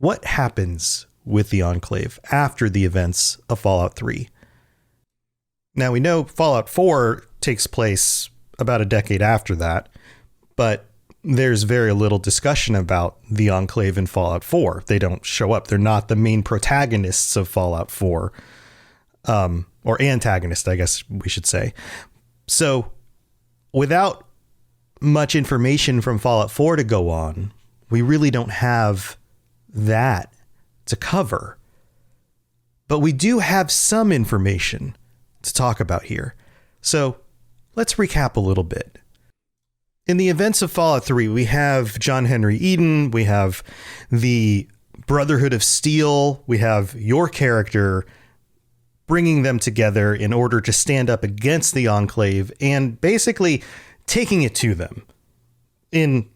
what happens with the Enclave after the events of Fallout 3? Now, we know Fallout 4 takes place about a decade after that, but there's very little discussion about the Enclave in Fallout 4. They don't show up. They're not the main protagonists of Fallout 4, or antagonists, I guess we should say. So without much information from Fallout 4 to go on, we really don't have that to cover. But we do have some information to talk about here. So let's recap a little bit. In the events of Fallout 3, we have John Henry Eden, we have the Brotherhood of Steel, we have your character bringing them together in order to stand up against the Enclave and basically taking it to them. In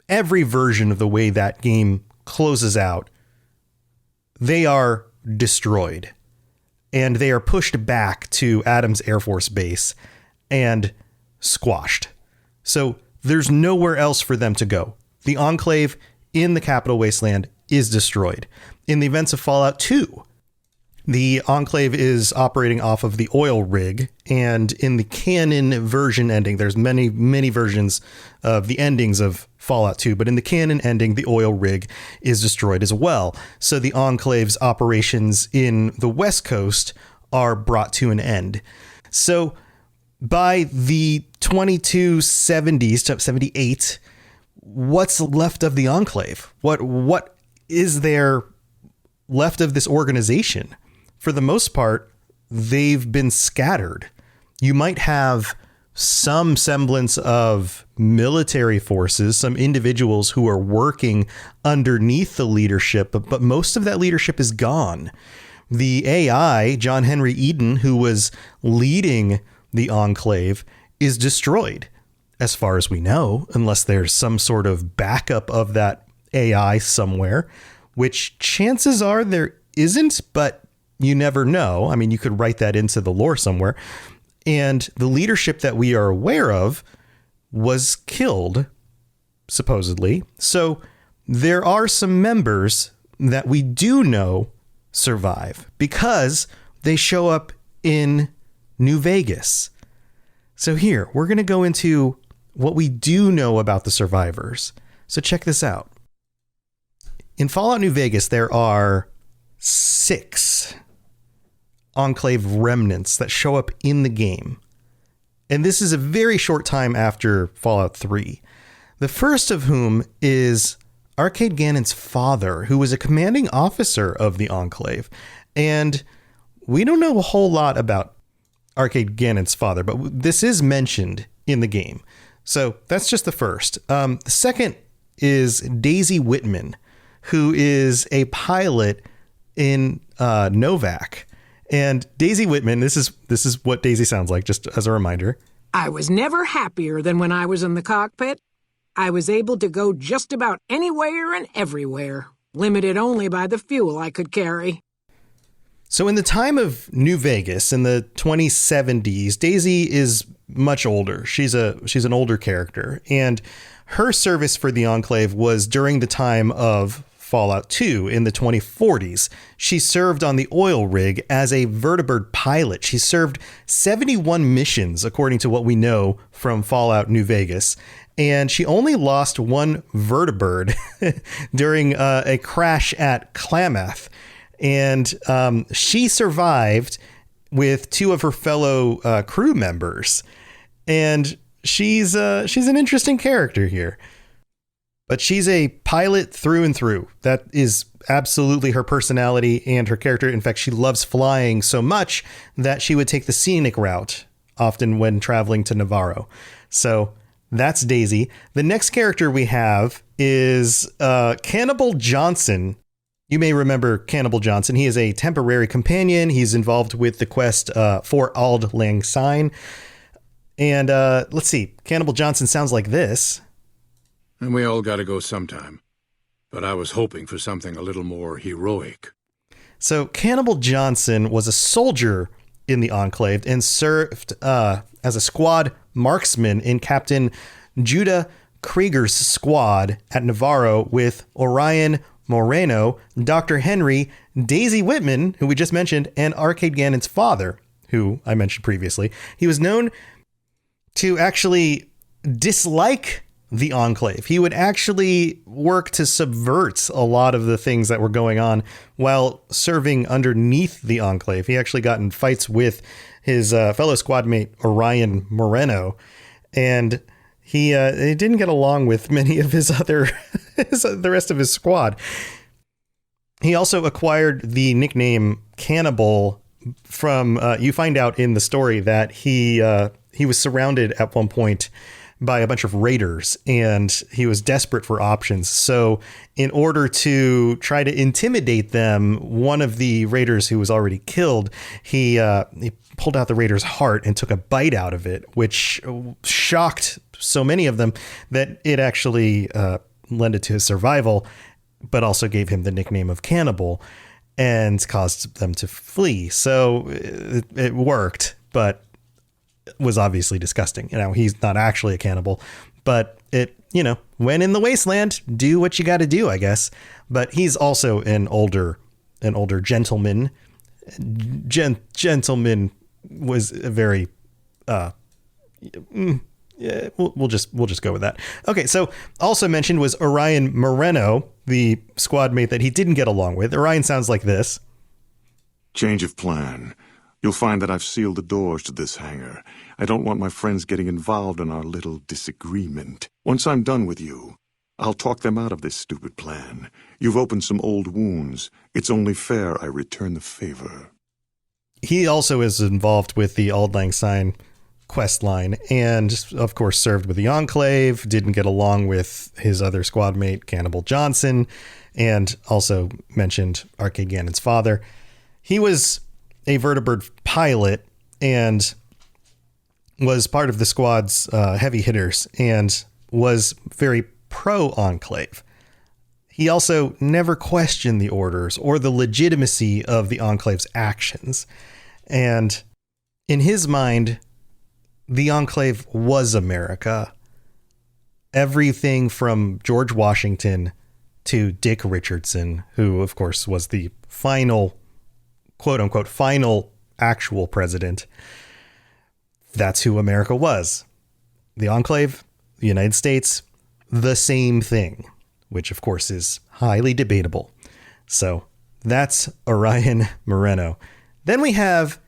every version of the way that game closes out, they are destroyed and they are pushed back to Adams Air Force Base and squashed. So there's nowhere else for them to go. The Enclave in the Capital Wasteland is destroyed. In the events of Fallout 2, the Enclave is operating off of the oil rig, and in the canon version ending, there's many, many versions of the endings of Fallout 2, but in the canon ending, the oil rig is destroyed as well. So the Enclave's operations in the West Coast are brought to an end. So by the 2270s to 78, what's left of the Enclave? What is there left of this organization? For the most part, they've been scattered. You might have some semblance of military forces, some individuals who are working underneath the leadership, but most of that leadership is gone. The AI, John Henry Eden, who was leading the Enclave, is destroyed, as far as we know, unless there's some sort of backup of that AI somewhere, which chances are there isn't, but you never know. I mean, you could write that into the lore somewhere. And the leadership that we are aware of was killed, supposedly. So there are some members that we do know survive because they show up in New Vegas. So here, we're going to go into what we do know about the survivors. So check this out. In Fallout New Vegas, there are 6 Enclave remnants that show up in the game. And this is a very short time after Fallout 3. The first of whom is Arcade Gannon's father, who was a commanding officer of the Enclave. And we don't know a whole lot about Arcade Gannon's father, but this is mentioned in the game. So that's just the first. The second is Daisy Whitman, who is a pilot in Novak. And Daisy Whitman, this is what Daisy sounds like, just as a reminder. I was never happier than when I was in the cockpit. I was able to go just about anywhere and everywhere, limited only by the fuel I could carry. So in the time of New Vegas, in the 2070s, Daisy is much older. She's an older character, and her service for the Enclave was during the time of Fallout 2 in the 2040s. She served on the oil rig as a vertibird pilot. She served 71 missions, according to what we know from Fallout New Vegas. And she only lost one vertibird during a crash at Klamath. And she survived with 2 of her fellow crew members. And she's an interesting character here. But she's a pilot through and through. That is absolutely her personality and her character. In fact, she loves flying so much that she would take the scenic route, often when traveling to Navarro. So that's Daisy. The next character we have is Cannibal Johnson. You may remember Cannibal Johnson. He is a temporary companion. He's involved with the quest for Auld Lang Syne. And let's see. Cannibal Johnson sounds like this. And we all got to go sometime. But I was hoping for something a little more heroic. So Cannibal Johnson was a soldier in the Enclave and served as a squad marksman in Captain Judah Krieger's squad at Navarro with Orion Moreno, Dr. Henry, Daisy Whitman, who we just mentioned, and Arcade Gannon's father, who I mentioned previously. He was known to actually dislike the Enclave. He would actually work to subvert a lot of the things that were going on while serving underneath the Enclave. He actually got in fights with his fellow squad mate, Orion Moreno, and he didn't get along with many of his other, the rest of his squad. He also acquired the nickname Cannibal from, you find out in the story that he was surrounded at one point by a bunch of raiders, and he was desperate for options. So in order to try to intimidate them, one of the raiders who was already killed, he pulled out the raider's heart and took a bite out of it, which shocked so many of them that it actually lended to his survival, but also gave him the nickname of Cannibal and caused them to flee. So it worked, but was obviously disgusting. You know, he's not actually a cannibal, but it, you know, when in the wasteland, do what you got to do, I guess. But he's also an older gentleman. Gentleman was a very, yeah, we'll just go with that. Okay, so also mentioned was Orion Moreno, the squad mate that he didn't get along with. Orion sounds like this. Change of plan. You'll find that I've sealed the doors to this hangar. I don't want my friends getting involved in our little disagreement. Once I'm done with you, I'll talk them out of this stupid plan. You've opened some old wounds. It's only fair I return the favor. He also is involved with the Auld Lang Syne quest line, and of course served with the Enclave, didn't get along with his other squad mate, Cannibal Johnson, and also mentioned Arcade Gannon's father. He was a vertibird pilot and was part of the squad's heavy hitters and was very pro-Enclave. He also never questioned the orders or the legitimacy of the Enclave's actions. And in his mind, the Enclave was America. Everything from George Washington to Dick Richardson, who, of course, was the final, quote unquote, final actual president. That's who America was. The Enclave, the United States, the same thing, which, of course, is highly debatable. So that's Orion Moreno. Then we have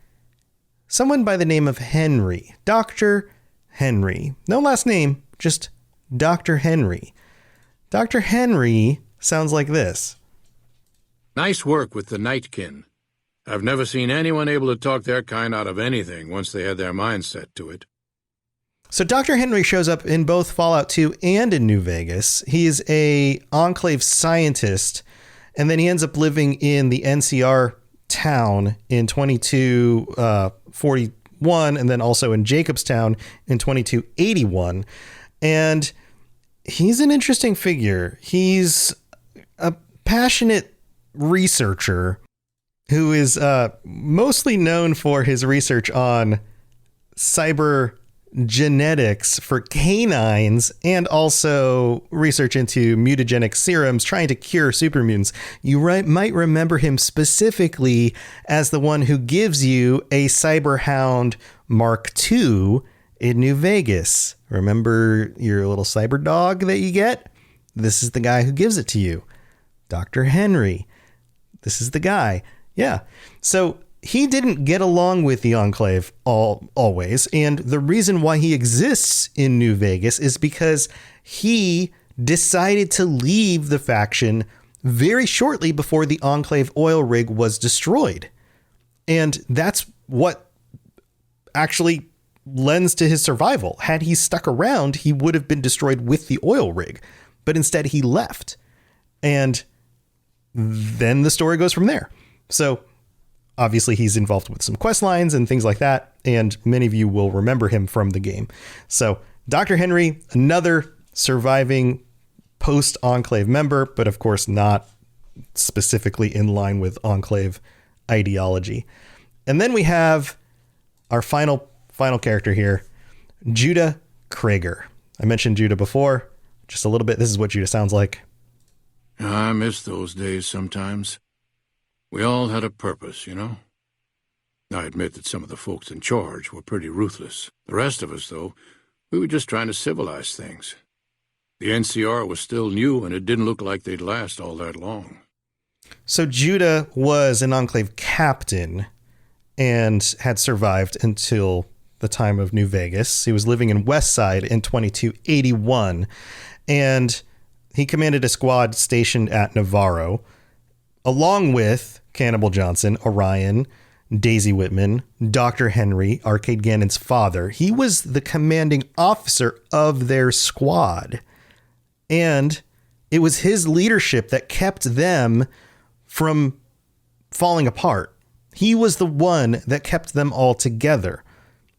someone by the name of Henry, Dr. Henry. No last name, just Dr. Henry. Dr. Henry sounds like this. Nice work with the Nightkin. I've never seen anyone able to talk their kind out of anything once they had their mind set to it. So Dr. Henry shows up in both Fallout 2 and in New Vegas. He's a Enclave scientist, and then he ends up living in the NCR town in 2241, and then also in Jacobstown in 2281. And he's an interesting figure. He's a passionate researcher who is mostly known for his research on cyber genetics for canines and also research into mutagenic serums trying to cure supermutants. You might remember him specifically as the one who gives you a Cyberhound Mark II in New Vegas. Remember your little cyber dog that you get? This is the guy who gives it to you. Dr. Henry. This is the guy. Yeah. So he didn't get along with the Enclave always. And the reason why he exists in New Vegas is because he decided to leave the faction very shortly before the Enclave oil rig was destroyed. And that's what actually lends to his survival. Had he stuck around, he would have been destroyed with the oil rig. But instead he left. And then the story goes from there. So obviously he's involved with some quest lines and things like that, and many of you will remember him from the game. So Dr. Henry, another surviving post-Enclave member, but of course not specifically in line with Enclave ideology. And then we have our final character here, Judah Krager. I mentioned Judah before, just a little bit. This is what Judah sounds like. I miss those days sometimes. We all had a purpose, you know? I admit that some of the folks in charge were pretty ruthless. The rest of us, though, we were just trying to civilize things. The NCR was still new, and it didn't look like they'd last all that long. So Judah was an Enclave captain and had survived until the time of New Vegas. He was living in Westside in 2281, and he commanded a squad stationed at Navarro, along with Cannibal Johnson, Orion, Daisy Whitman, Dr. Henry, Arcade Gannon's father. He was the commanding officer of their squad. And it was his leadership that kept them from falling apart. He was the one that kept them all together.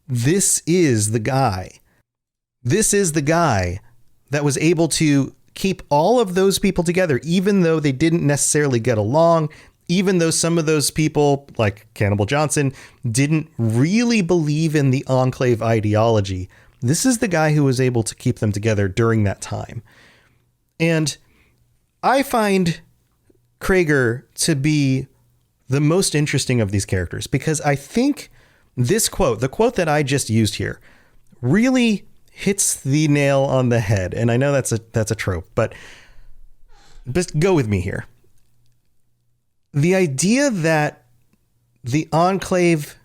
This is the guy. This is the guy that was able to keep all of those people together, even though they didn't necessarily get along, even though some of those people, like Cannibal Johnson, didn't really believe in the Enclave ideology. This is the guy who was able to keep them together during that time. And I find Krager to be the most interesting of these characters because I think this quote, the quote that I just used here, really hits the nail on the head. And I know that's a trope, but just go with me here. The idea that the Enclave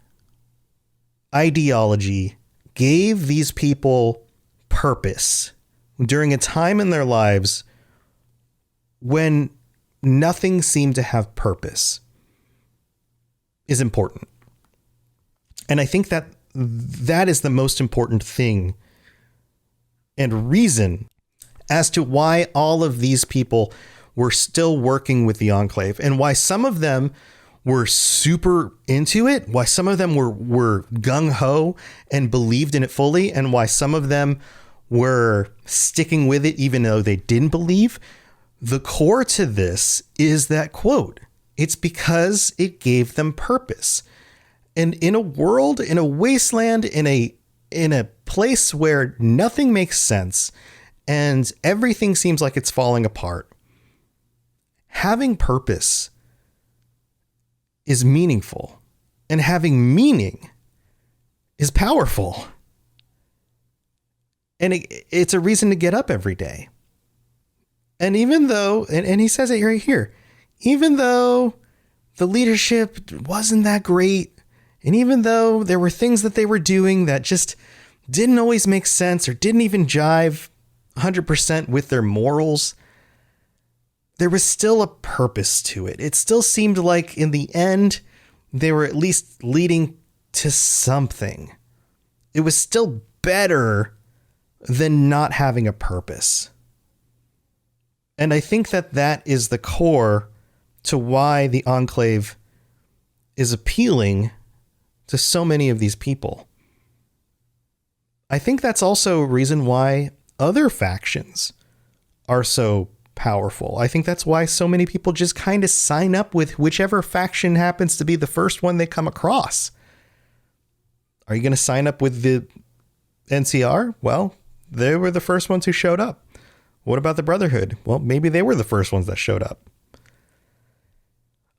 ideology gave these people purpose during a time in their lives when nothing seemed to have purpose is important. And I think that that is the most important thing and reason as to why all of these people were still working with the Enclave and why some of them were super into it, why some of them were gung-ho and believed in it fully, and why some of them were sticking with it even though they didn't believe. The core to this is that quote. It's because it gave them purpose. And in a world, in a wasteland, in a place where nothing makes sense and everything seems like it's falling apart, having purpose is meaningful, and having meaning is powerful. And it's a reason to get up every day. And even though, and he says it right here, even though the leadership wasn't that great, and even though there were things that they were doing that just didn't always make sense or didn't even jive 100% with their morals, there was still a purpose to it. It still seemed like in the end, they were at least leading to something. It was still better than not having a purpose. And I think that that is the core to why the Enclave is appealing to so many of these people. I think that's also a reason why other factions are so powerful. I think that's why so many people just kind of sign up with whichever faction happens to be the first one they come across. Are you going to sign up with the NCR? Well, they were the first ones who showed up. What about the Brotherhood? Well, maybe they were the first ones that showed up.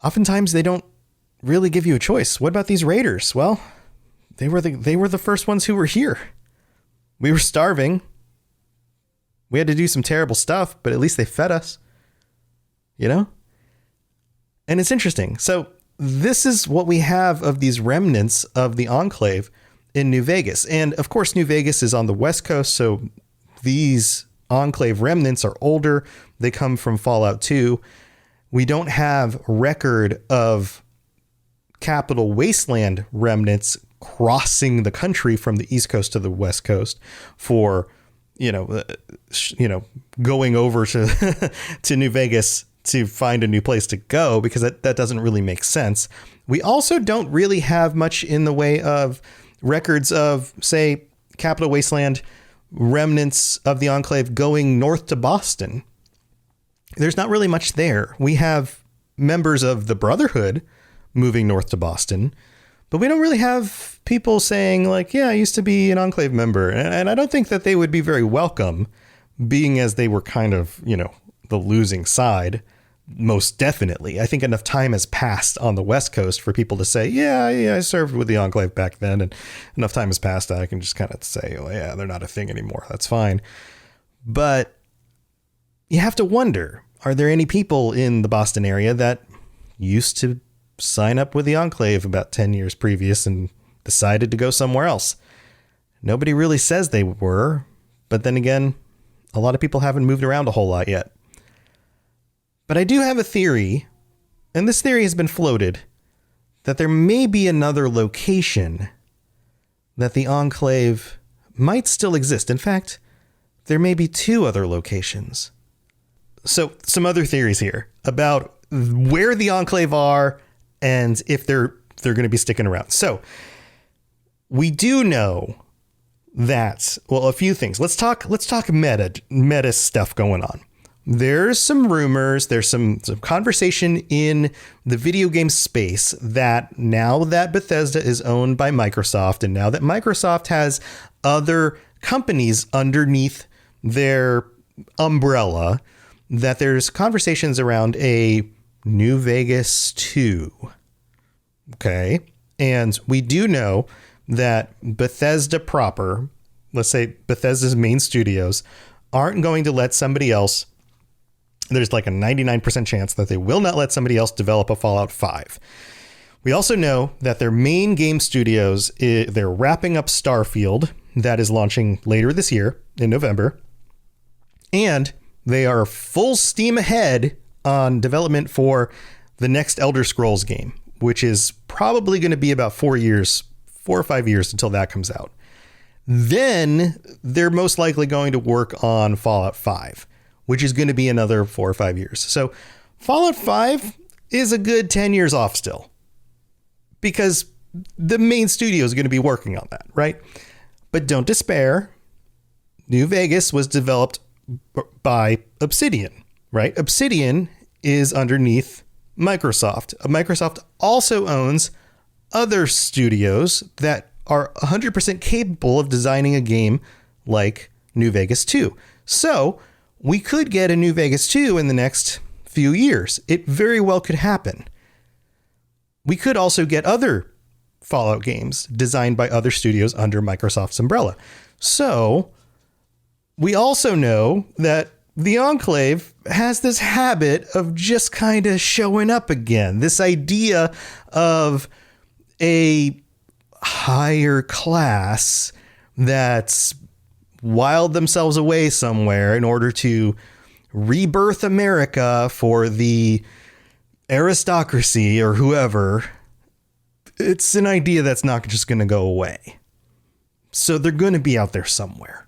Oftentimes they don't really give you a choice. What about these Raiders? Well, they were the first ones who were here. We were starving. We had to do some terrible stuff, but at least they fed us, you know? And it's interesting. So this is what we have of these remnants of the Enclave in New Vegas. And of course, New Vegas is on the West Coast. So these Enclave remnants are older. They come from Fallout 2. We don't have record of Capital Wasteland remnants crossing the country from the East Coast to the West Coast for, going over to to New Vegas to find a new place to go, because that doesn't really make sense. We also don't really have much in the way of records of, say, Capital Wasteland remnants of the Enclave going north to Boston. There's not really much there. We have members of the Brotherhood moving north to Boston, but we don't really have people saying like, yeah, I used to be an Enclave member. And I don't think that they would be very welcome, being as they were kind of, the losing side. Most definitely. I think enough time has passed on the West Coast for people to say, yeah, I served with the Enclave back then. And enough time has passed. I can just kind of say, oh, yeah, they're not a thing anymore. That's fine. But you have to wonder, are there any people in the Boston area that used to sign up with the Enclave about 10 years previous and decided to go somewhere else? Nobody really says they were. But then again, a lot of people haven't moved around a whole lot yet. But I do have a theory, and this theory has been floated, that there may be another location that the Enclave might still exist. In fact, there may be 2 other locations. So some other theories here about where the Enclave are and if they're going to be sticking around. So we do know that, well, a few things. Let's talk meta stuff going on. There's some rumors, there's some conversation in the video game space that now that Bethesda is owned by Microsoft, and now that Microsoft has other companies underneath their umbrella, that there's conversations around a New Vegas 2. Okay. And we do know that Bethesda proper, let's say Bethesda's main studios, aren't going to let somebody else. There's like a 99% chance that they will not let somebody else develop a Fallout 5. We also know that their main game studios, they're wrapping up Starfield, that is launching later this year in November. And they are full steam ahead on development for the next Elder Scrolls game, which is probably going to be about 4 or 5 years until that comes out. Then they're most likely going to work on Fallout 5, which is going to be another 4 or 5 years. So Fallout 5 is a good 10 years off still, because the main studio is going to be working on that, right? But don't despair. New Vegas was developed by Obsidian, right? Obsidian is underneath Microsoft. Microsoft also owns other studios that are 100% capable of designing a game like New Vegas 2. So we could get a New Vegas 2 in the next few years. It very well could happen. We could also get other Fallout games designed by other studios under Microsoft's umbrella. So we also know that the Enclave has this habit of just kind of showing up again. This idea of a higher class that's wiled themselves away somewhere in order to rebirth America for the aristocracy or whoever. It's an idea that's not just going to go away. So they're going to be out there somewhere.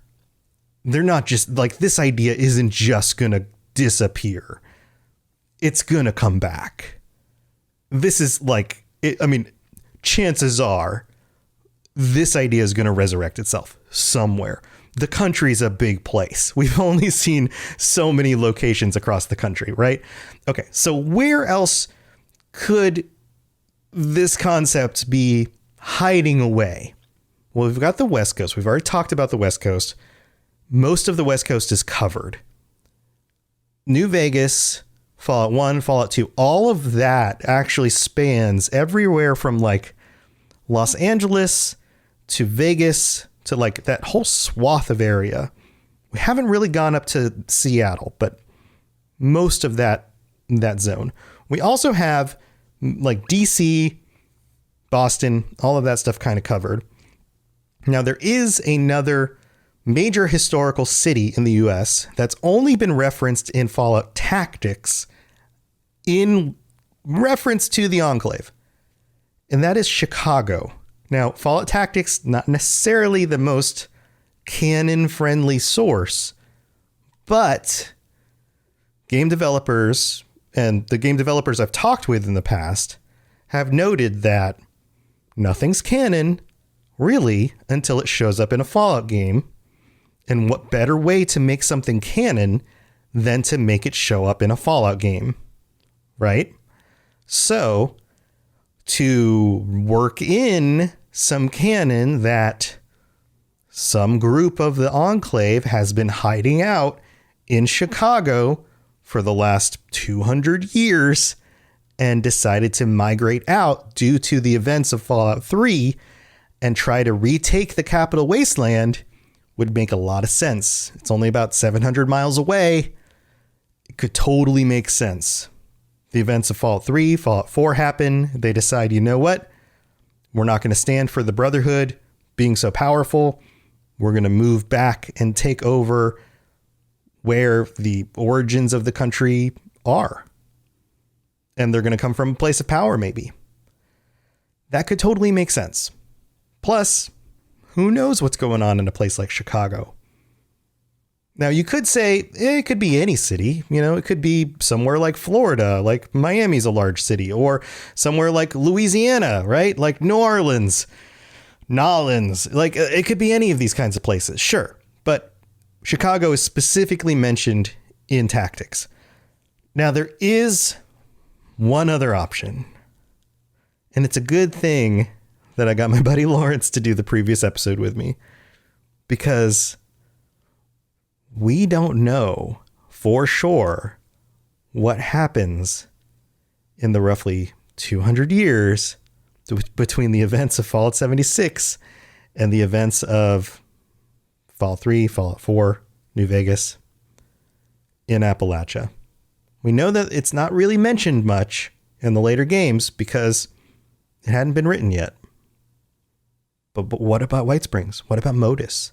They're not just like, this idea isn't just going to disappear. It's going to come back. This is like, chances are this idea is going to resurrect itself somewhere. The country's a big place. We've only seen so many locations across the country, right? Okay, so where else could this concept be hiding away? Well, we've got the West Coast. We've already talked about the West Coast. Most of the West Coast is covered. New Vegas, Fallout 1, Fallout 2, all of that actually spans everywhere from like Los Angeles to Vegas to like that whole swath of area. We haven't really gone up to Seattle, but most of that zone. We also have like DC, Boston, all of that stuff kind of covered. Now there is another major historical city in the US that's only been referenced in Fallout Tactics in reference to the Enclave, and that is Chicago. Now, Fallout Tactics, not necessarily the most canon-friendly source, but game developers, and the game developers I've talked with in the past, have noted that nothing's canon, really, until it shows up in a Fallout game. And what better way to make something canon than to make it show up in a Fallout game, right? So, to work in some canon that some group of the Enclave has been hiding out in Chicago for the last 200 years and decided to migrate out due to the events of Fallout 3 and try to retake the Capital Wasteland would make a lot of sense. It's only about 700 miles away. It could totally make sense. The events of Fallout 3, Fallout 4 happen. They decide, you know what? We're not going to stand for the Brotherhood being so powerful. We're going to move back and take over where the origins of the country are. And they're going to come from a place of power, maybe. That could totally make sense. Plus, who knows what's going on in a place like Chicago? Now, you could say it could be any city. You know, it could be somewhere like Florida, like Miami's a large city, or somewhere like Louisiana, right? Like New Orleans, Nolens. Like, it could be any of these kinds of places, sure. But Chicago is specifically mentioned in Tactics. Now, there is one other option, and it's a good thing that I got my buddy Lawrence to do the previous episode with me, because we don't know for sure what happens in the roughly 200 years between the events of Fallout 76 and the events of Fallout 3, Fallout 4, New Vegas in Appalachia. We know that it's not really mentioned much in the later games because it hadn't been written yet. But what about White Springs? What about Modus?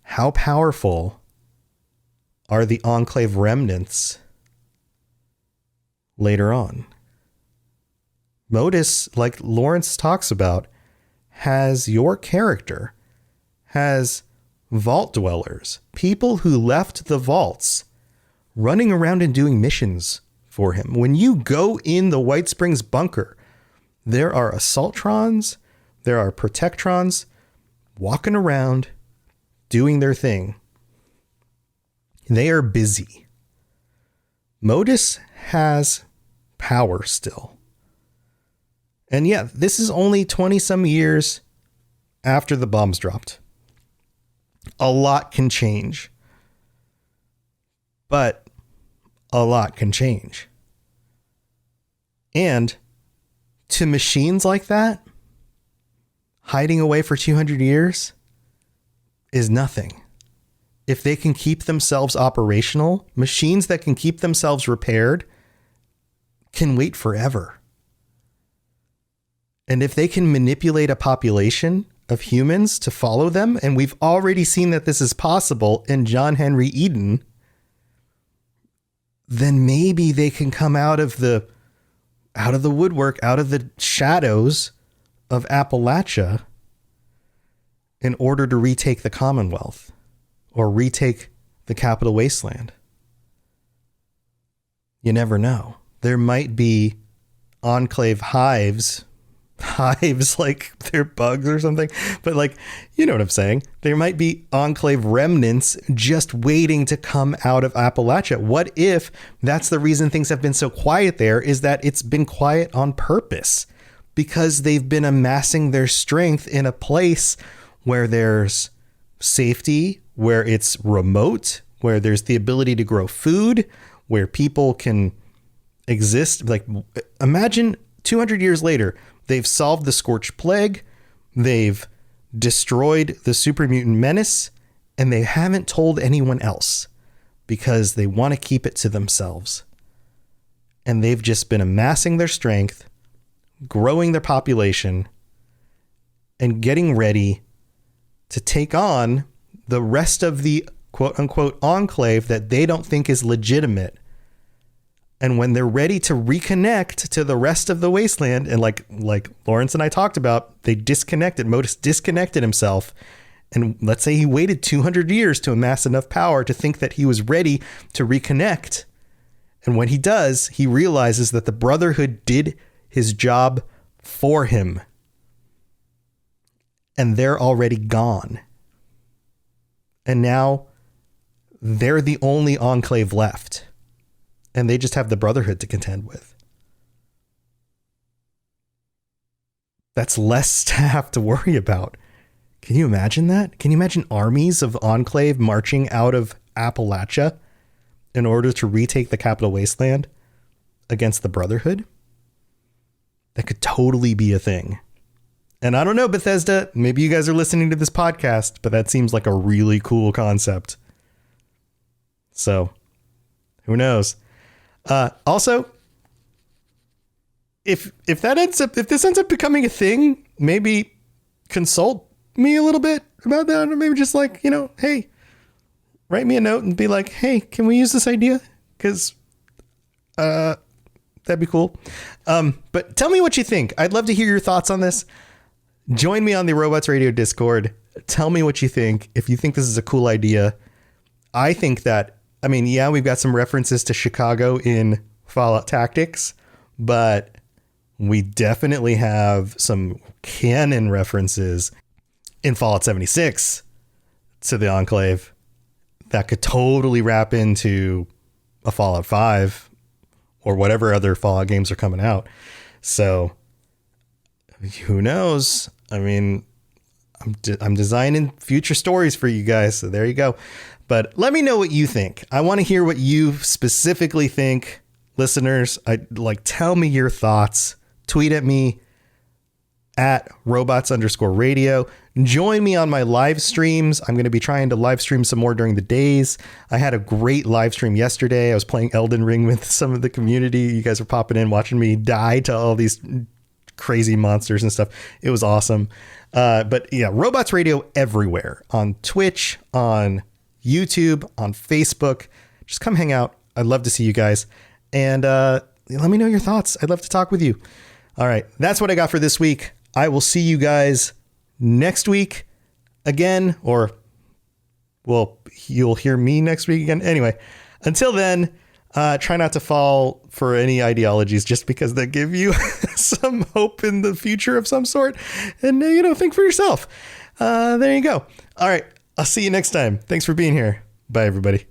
How powerful are the Enclave remnants later on? Modus, like Lawrence talks about, has your character, has vault dwellers, people who left the vaults, running around and doing missions for him. When you go in the White Springs bunker, there are assaultrons, there are protectrons walking around doing their thing. They are busy. Modus has power still. And yeah, this is only 20 some years after the bombs dropped. A lot can change. But a lot can change. And to machines like that, hiding away for 200 years is nothing. If they can keep themselves operational, machines that can keep themselves repaired can wait forever. And if they can manipulate a population of humans to follow them, and we've already seen that this is possible in John Henry Eden, then maybe they can come out of the woodwork, out of the shadows of Appalachia in order to retake the Commonwealth or retake the Capital Wasteland. You never know. There might be Enclave hives like they're bugs or something, but like, you know what I'm saying? There might be Enclave remnants just waiting to come out of Appalachia. What if that's the reason things have been so quiet there, is that it's been quiet on purpose because they've been amassing their strength in a place where there's safety, where it's remote, where there's the ability to grow food, where people can exist. Like, imagine 200 years later, they've solved the Scorched Plague, they've destroyed the super mutant menace, and they haven't told anyone else because they want to keep it to themselves. And they've just been amassing their strength, growing their population, and getting ready to take on the rest of the quote unquote enclave that they don't think is legitimate. And when they're ready to reconnect to the rest of the wasteland, and like Lawrence and I talked about, they disconnected. Modus disconnected himself. And let's say he waited 200 years to amass enough power to think that he was ready to reconnect. And when he does, he realizes that the Brotherhood did his job for him. And they're already gone. And now they're the only enclave left. And they just have the Brotherhood to contend with. That's less to have to worry about. Can you imagine that? Can you imagine armies of Enclave marching out of Appalachia in order to retake the Capital Wasteland against the Brotherhood. That could totally be a thing. And I don't know, Bethesda, maybe you guys are listening to this podcast, but that seems like a really cool concept. So, who knows? Also, if this ends up becoming a thing, maybe consult me a little bit about that, or maybe just like, hey, write me a note and be like, hey, can we use this idea? Because that'd be cool. But tell me what you think. I'd love to hear your thoughts on this. Join me on the Robots Radio Discord. Tell me what you think. If you think this is a cool idea. I think that, we've got some references to Chicago in Fallout Tactics, but we definitely have some canon references in Fallout 76 to the Enclave that could totally wrap into a Fallout 5 or whatever other Fallout games are coming out. So who knows? I'm designing future stories for you guys. So there you go. But let me know what you think. I want to hear what you specifically think, listeners. Tell me your thoughts. Tweet at me at robots_radio. Join me on my live streams. I'm going to be trying to live stream some more during the days. I had a great live stream yesterday. I was playing Elden Ring with some of the community. You guys are popping in, watching me die to all these crazy monsters and stuff. It was awesome. But yeah, Robots Radio everywhere, on Twitch, on YouTube, on Facebook. Just come hang out. I'd love to see you guys. And let me know your thoughts. I'd love to talk with you. All right. That's what I got for this week. I will see you guys next week again, or, well, you'll hear me next week again. Anyway, until then, try not to fall for any ideologies just because they give you some hope in the future of some sort. And, think for yourself. There you go. All right. I'll see you next time. Thanks for being here. Bye, everybody.